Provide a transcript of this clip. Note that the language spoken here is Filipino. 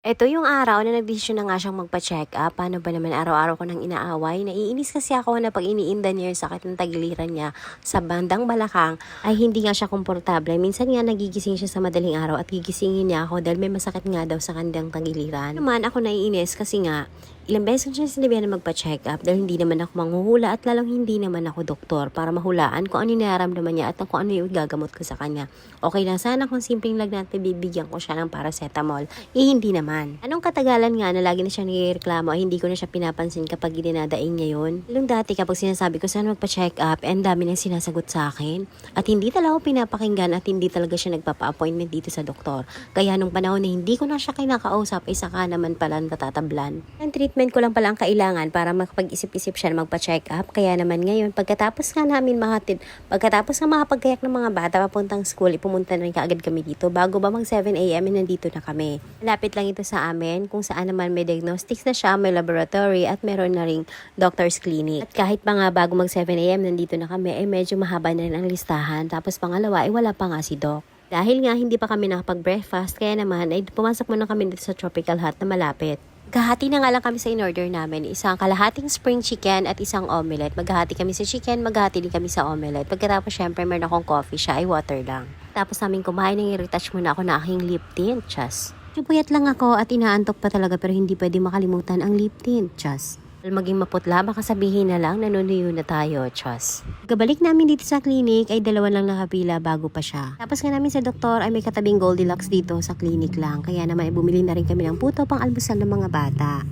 Ito yung araw na nagdesisyon na nga siyang magpa-check-up. Paano ba naman araw-araw ko nang inaaway? Naiinis kasi ako na pag iniinda niya yung sakit ng tagiliran niya sa bandang balakang ay hindi nga siya komportable. Minsan nga nagigising siya sa madaling araw at gigisingin niya ako dahil may masakit nga daw sa kandang tagiliran. Naman ako naiinis kasi nga ilang beses ko siya sinabihan na magpa-check-up dahil hindi naman ako manghuhula at lalong hindi naman ako doktor para mahulaan kung ano yung nararamdaman niya at kung ano yung gagamot ko sa kanya. Okay lang sana kung simpleng lagnat na bibigyan ko siya ng paracetamol. Hindi naman. Anong katagalan nga na lagi na siya nagreklamo ay hindi ko na siya pinapansin kapag dinadaing niya yun? Nung dati kapag sinasabi ko sana magpa-check up, ang dami nang sinasagot sa akin. At hindi talaga ako pinapakinggan at hindi talaga siya nagpapa-appointment dito sa doktor. Kaya nung panahon na hindi ko na siya kinakausap ay saka naman pala natatablan. Ang treatment ko lang pala ang kailangan para makapag-isip-isip siya na magpa-check up. Kaya naman ngayon, pagkatapos nga makapagkayak ng mga bata papuntang school, pumunta na rin kaagad kami dito. Bago ba mag 7 a.m. nandito na kami. Malapit lang ito sa amin kung saan naman may diagnostics na siya, may laboratory at meron na ring doctor's clinic. At kahit pa nga bago mag 7 a.m. nandito na kami, medyo mahaba na rin ang listahan. Tapos pangalawa, wala pa nga si Doc. Dahil nga hindi pa kami nakapag-breakfast, kaya naman ay pumasok muna kami dito sa Tropical Hut na malapit. Kahati na nga lang kami sa in-order namin. Isang kalahating spring chicken at isang omelette. Maghahati kami sa chicken, maghahati din kami sa omelette. Pagkatapos syempre meron akong coffee, siya ay water lang. Tapos namin kumain ng i-retouch muna ako na aking lip tint, chas. Puyat lang ako at inaantok pa talaga pero hindi pwede makalimutan ang lip tint, chas. Maging maputla, baka sabihin na lang nanunuyo na tayo, chas. Pagkabalik namin dito sa clinic ay dalawa lang nakapila bago pa siya. Tapos nga namin sa doktor ay may katabing Goldilocks dito sa clinic lang. Kaya naman ay bumili na rin kami ng puto pang almusal ng mga bata.